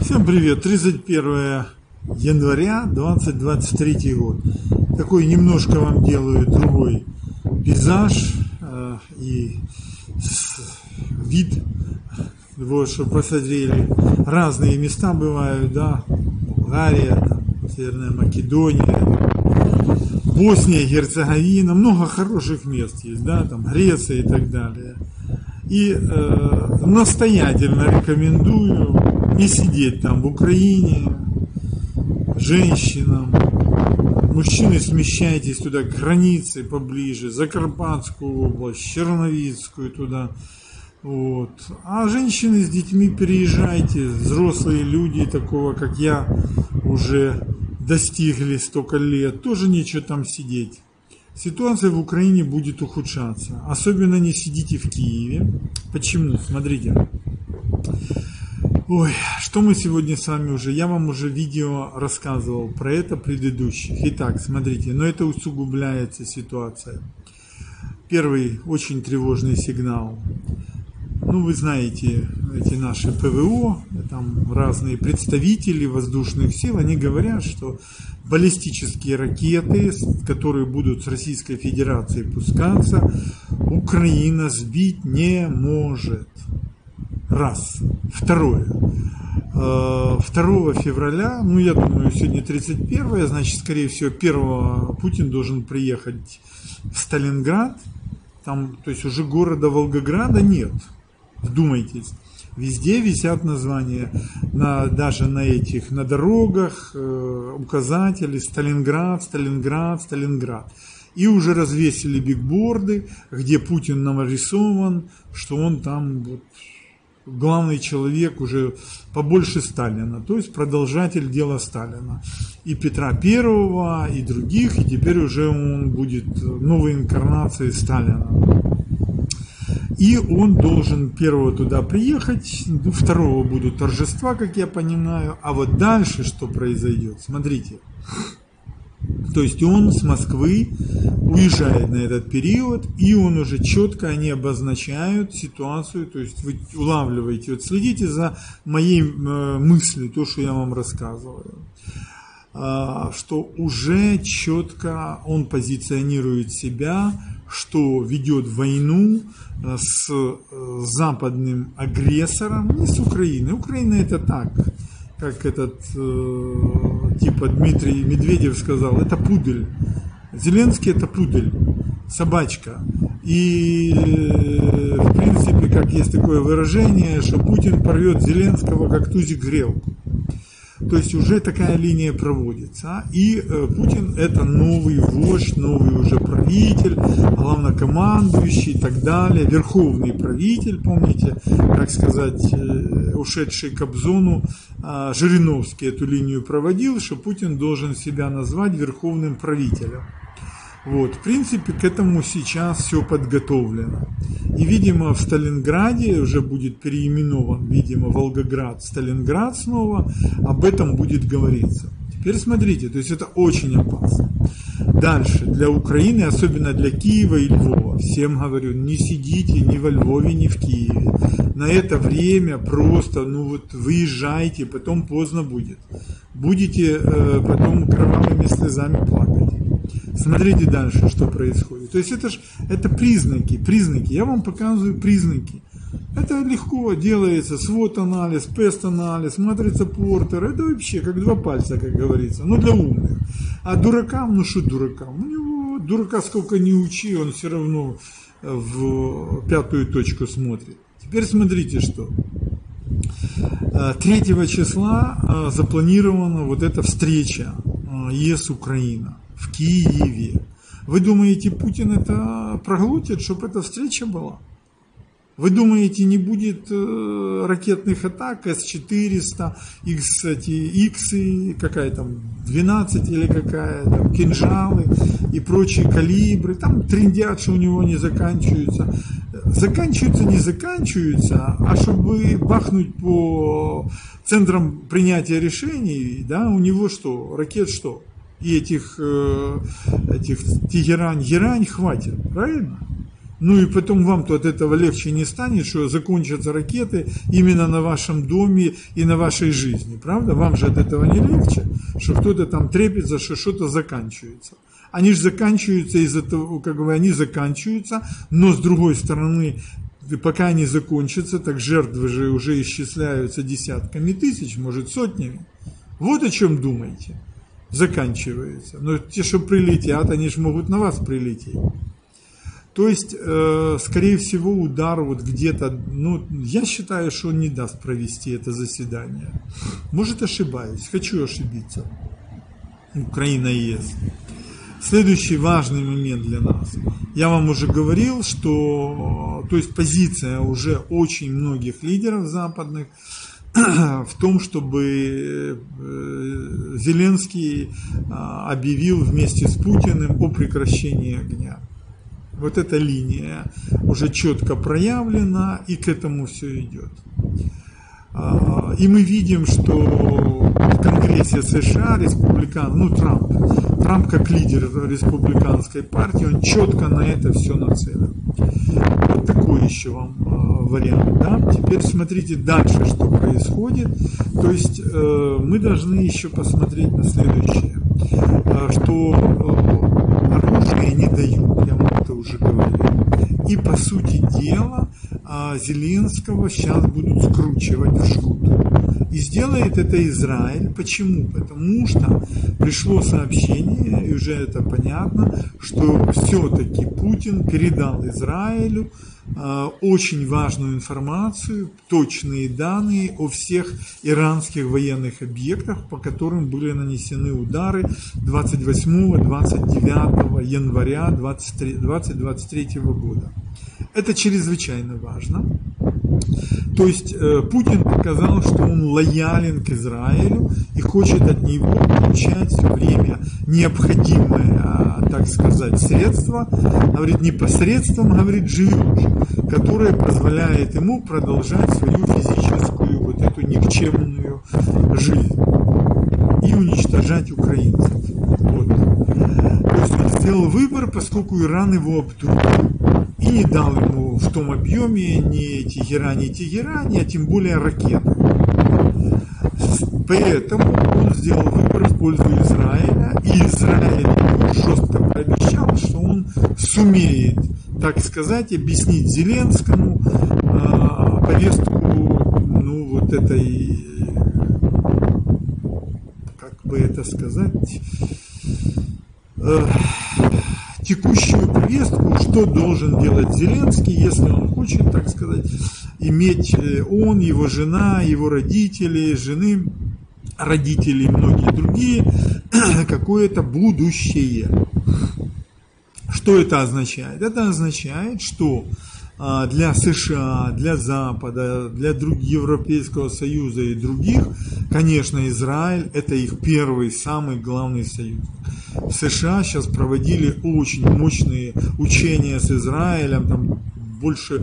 Всем привет! 31 января 2023 год. Такой немножко вам делаю другой пейзаж и вид, вот, чтобы посмотрели. Разные места бывают, да, Болгария, там, Северная Македония, Босния, Герцеговина, много хороших мест есть, да, там Греция и так далее. И настоятельно рекомендую не сидеть там в Украине, женщинам. Мужчины, смещайтесь туда, к границе поближе, Закарпатскую область, Черновицкую туда. Вот. А женщины с детьми переезжайте, взрослые люди, такого как я, уже достигли столько лет, тоже нечего там сидеть. Ситуация в Украине будет ухудшаться. Особенно не сидите в Киеве. Почему? Смотрите. Ой, что мы сегодня с вами уже... Я вам уже видео рассказывал про это предыдущих. Итак, смотрите, но это усугубляется ситуация. Первый очень тревожный сигнал. Ну, вы знаете, эти наши ПВО, там разные представители воздушных сил, они говорят, что баллистические ракеты, которые будут с Российской Федерации пускаться, Украина сбить не может. Раз. Второе. 2 февраля, ну, я думаю, сегодня 31, значит, скорее всего, 1 Путин должен приехать в Сталинград. Там, то есть, уже города Волгограда нет. Вдумайтесь, везде висят названия, даже на дорогах, указатели Сталинград, Сталинград, Сталинград. И уже развесили бигборды, где Путин нарисован, что он там вот, главный человек уже побольше Сталина, то есть продолжатель дела Сталина. И Петра Первого, и других, и теперь уже он будет новой инкарнацией Сталина. И он должен 1 туда приехать, 2 будут торжества, как я понимаю, а вот дальше что произойдет, смотрите. То есть он с Москвы уезжает на этот период, и он уже четко, они обозначают ситуацию, то есть вы улавливаете, вот следите за моей мыслью, то, что я вам рассказываю, что уже четко он позиционирует себя, что ведет войну с западным агрессором, не с Украиной. Украина это так, как этот типа Дмитрий Медведев сказал, это пудель. Зеленский это пудель, собачка. И в принципе, как есть такое выражение, что Путин порвет Зеленского как тузик грелку. То есть уже такая линия проводится. И Путин это новый вождь, новый уже правитель, главнокомандующий и так далее, верховный правитель, помните, как сказать, ушедший Кобзону, Жириновский эту линию проводил, что Путин должен себя назвать верховным правителем. Вот, в принципе, к этому сейчас все подготовлено. И, видимо, в Сталинграде уже будет переименован, видимо, Волгоград, Сталинград снова, об этом будет говориться. Теперь смотрите, то есть это очень опасно. Дальше, для Украины, особенно для Киева и Львова, всем говорю, не сидите ни во Львове, ни в Киеве. На это время просто, ну вот, выезжайте, потом поздно будет. Будете потом кровавыми слезами плакать. Смотрите дальше, что происходит. То есть это признаки. Я вам показываю признаки. Это легко делается, свод-анализ, пест-анализ, матрица Портера. Это вообще как 2 пальца, как говорится. Ну, для умных. А дуракам, ну что дуракам? У него дурака сколько не учи, он все равно в 5-ю точку смотрит. Теперь смотрите, что. 3 числа запланирована вот эта встреча ЕС-Украина в Киеве. Вы думаете, Путин это проглотит, чтобы эта встреча была? Вы думаете, не будет ракетных атак С-400, X, какая там, 12 или какая там, кинжалы и прочие калибры, там трындят, что у него не заканчиваются. Заканчиваются, не заканчиваются, а чтобы бахнуть по центрам принятия решений, да, у него что, ракет что? И этих Тегерань хватит, правильно? Ну и потом вам-то от этого легче не станет, что закончатся ракеты именно на вашем доме и на вашей жизни, правда? Вам же от этого не легче, что кто-то там трепится, что что-то заканчивается. Они же заканчиваются из-за того, как бы они заканчиваются, но с другой стороны, пока они закончатся, так жертвы же уже исчисляются десятками тысяч, может сотнями. Вот о чем думаете. Заканчивается. Но те, что прилетят, они же могут на вас прилететь. То есть, скорее всего, удар вот где-то, ну, я считаю, что он не даст провести это заседание. Может, ошибаюсь, хочу ошибиться. Украина-ЕС. Следующий важный момент для нас. Я вам уже говорил, что, то есть, позиция уже очень многих лидеров западных в том, чтобы Зеленский объявил вместе с Путиным о прекращении огня. Вот эта линия уже четко проявлена, и к этому все идет. И мы видим, что в Конгрессе США Трамп как лидер республиканской партии, он четко на это все нацелен. Вот такой еще вам вариант. Да? Теперь смотрите дальше, что происходит. То есть мы должны еще посмотреть на следующее, что оружие не дают, я вам это уже говорил. И по сути дела Зеленского сейчас будут скручивать в жгут. И сделает это Израиль. Почему? Потому что пришло сообщение, и уже это понятно, что все-таки Путин передал Израилю очень важную информацию, точные данные о всех иранских военных объектах, по которым были нанесены удары 28-29 января 2023 года. Это чрезвычайно важно. То есть Путин показал, что он лоялен к Израилю и хочет от него получать все время необходимое, так сказать, средство, говорит, не посредством, говорит, живешь, которое позволяет ему продолжать свою физическую вот эту никчемную жизнь и уничтожать украинцев. Вот. То есть он сделал выбор, поскольку Иран его обдурил и не дал ему в том объеме ни Тегеран, а тем более ракеты. Поэтому он сделал выбор в пользу Израиля, и Израиль ему жестко пообещал, что он сумеет, так сказать, объяснить Зеленскому повестку, ну, вот этой, как бы это сказать, текущую повестку, что должен делать Зеленский, если он хочет, так сказать, иметь он, его жена, его родители, жены, родители и многие другие, какое-то будущее. Что это означает? Это означает, что для США, для Запада, для Европейского Союза и других, конечно, Израиль – это их первый, самый главный союзник. В США сейчас проводили очень мощные учения с Израилем, там больше,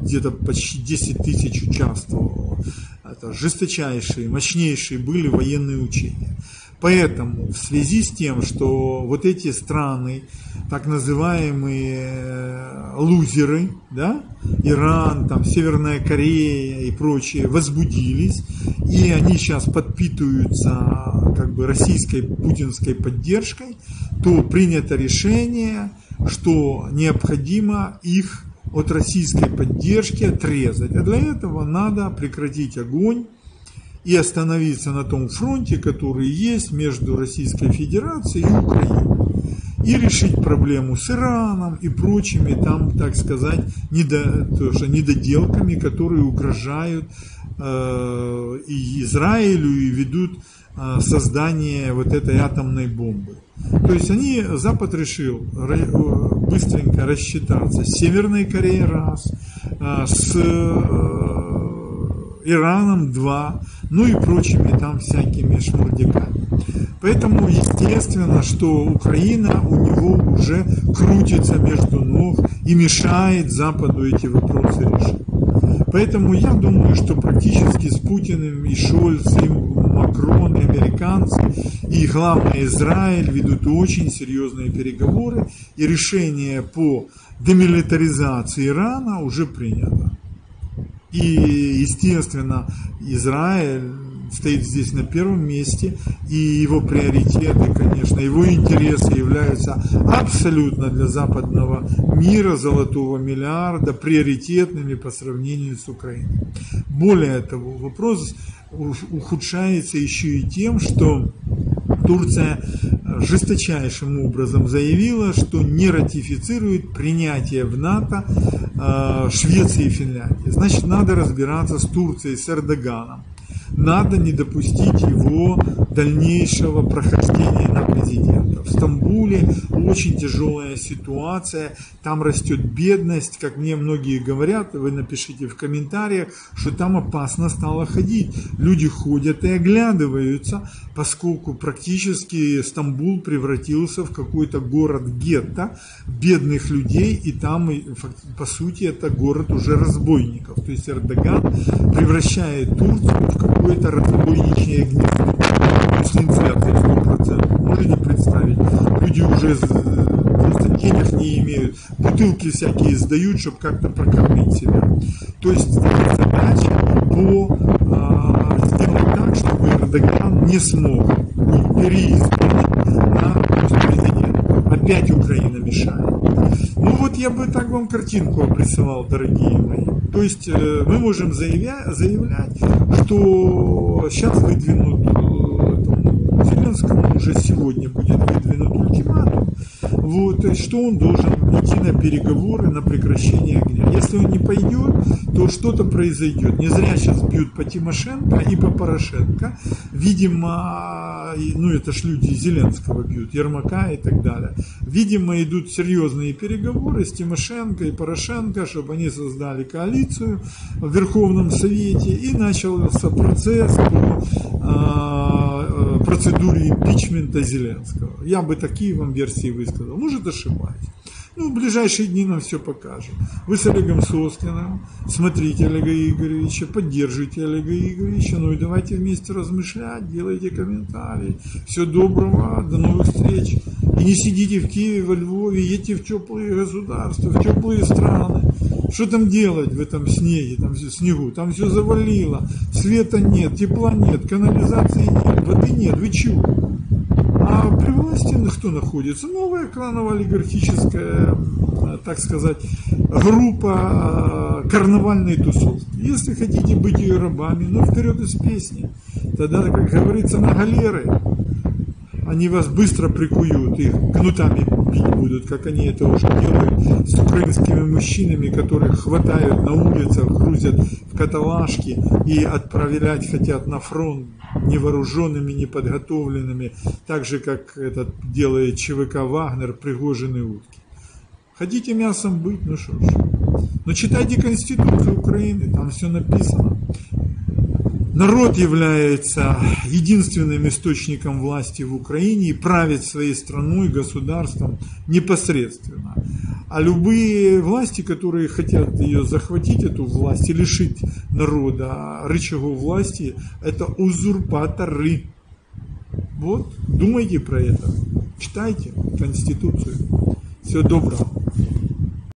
где-то почти 10 тысяч участвовало. Это жесточайшие, мощнейшие были военные учения. Поэтому в связи с тем, что вот эти страны, так называемые лузеры, да, Иран, там, Северная Корея и прочие, возбудились, и они сейчас подпитываются как бы российской путинской поддержкой, то принято решение, что необходимо их от российской поддержки отрезать. А для этого надо прекратить огонь и остановиться на том фронте, который есть между Российской Федерацией и Украиной. И решить проблему с Ираном и прочими там, так сказать, недоделками, которые угрожают и Израилю и ведут создание вот этой атомной бомбы. То есть Запад решил быстренько рассчитаться с Северной Кореей раз, с Ираном два, ну и прочими там всякими шмурдяками. Поэтому естественно, что Украина у него уже крутится между ног и мешает Западу эти вопросы решить. Поэтому я думаю, что практически с Путиным, и Шольц, и Макрон, и американцы, и главное Израиль ведут очень серьезные переговоры, и решение по демилитаризации Ирана уже принято. И, естественно, Израиль стоит здесь на первом месте, и его приоритеты, конечно, его интересы являются абсолютно для западного мира, золотого миллиарда, приоритетными по сравнению с Украиной. Более того, вопрос ухудшается еще и тем, что Турция жесточайшим образом заявила, что не ратифицирует принятие в НАТО Швеции и Финляндии. Значит, надо разбираться с Турцией, с Эрдоганом. Надо не допустить его дальнейшего прохождения на президента. В Стамбуле очень тяжелая ситуация, там растет бедность, как мне многие говорят, вы напишите в комментариях, что там опасно стало ходить. Люди ходят и оглядываются, поскольку практически Стамбул превратился в какой-то город-гетто бедных людей, и там, по сути, это город уже разбойников. То есть Эрдоган превращает Турцию в какое-то разбойничье гнездо. То есть инфляция 100%. Можете представить? Люди уже просто денег не имеют, бутылки всякие сдают, чтобы как-то прокормить себя. То есть задача сделать так, чтобы Эрдоган не смог переизбрать на пост президента. Опять Украина мешает. Ну вот я бы так вам картинку обрисовал, дорогие мои. То есть мы можем заявлять, что сейчас выдвинут Зеленскому, уже сегодня будет выдвинут ультиматум, вот, что он должен идти на переговоры на прекращение огня. Если он не пойдет, то что-то произойдет. Не зря сейчас бьют по Тимошенко и по Порошенко. Видимо, ну это ж люди Зеленского бьют, Ермака и так далее. Видимо, идут серьезные переговоры с Тимошенко и Порошенко, чтобы они создали коалицию в Верховном Совете, и начался процесс по процедуре импичмента Зеленского. Я бы такие вам версии высказал. Может, ошибаюсь. Ну, в ближайшие дни нам все покажет. Вы с Олегом Соскиным смотрите Олега Игоревича, поддерживайте Олега Игоревича, ну и давайте вместе размышлять, делайте комментарии. Всего доброго, до новых встреч. И не сидите в Киеве, во Львове, едьте в теплые государства, в теплые страны. Что там делать в этом снеге, там все, снегу? Там все завалило, света нет, тепла нет, канализации нет, воды нет. Вы чего? А при власти кто находится? Новая кланово-олигархическая, так сказать, группа карнавальной тусовки. Если хотите быть ее рабами, ну вперед из песни. Тогда, как говорится, на галеры. Они вас быстро прикуют, их кнутами бить будут, как они это уже делают с украинскими мужчинами, которых хватают на улицах, грузят в каталажки и отправлять хотят на фронт невооруженными, неподготовленными, так же, как это делает ЧВК «Вагнер», Пригожин и утки. Хотите мясом быть, ну что ж. Но читайте Конституцию Украины, там все написано. Народ является единственным источником власти в Украине и правит своей страной, государством непосредственно. А любые власти, которые хотят ее захватить, эту власть, и лишить народа рычагов власти, это узурпаторы. Вот, думайте про это, читайте Конституцию. Всего доброго.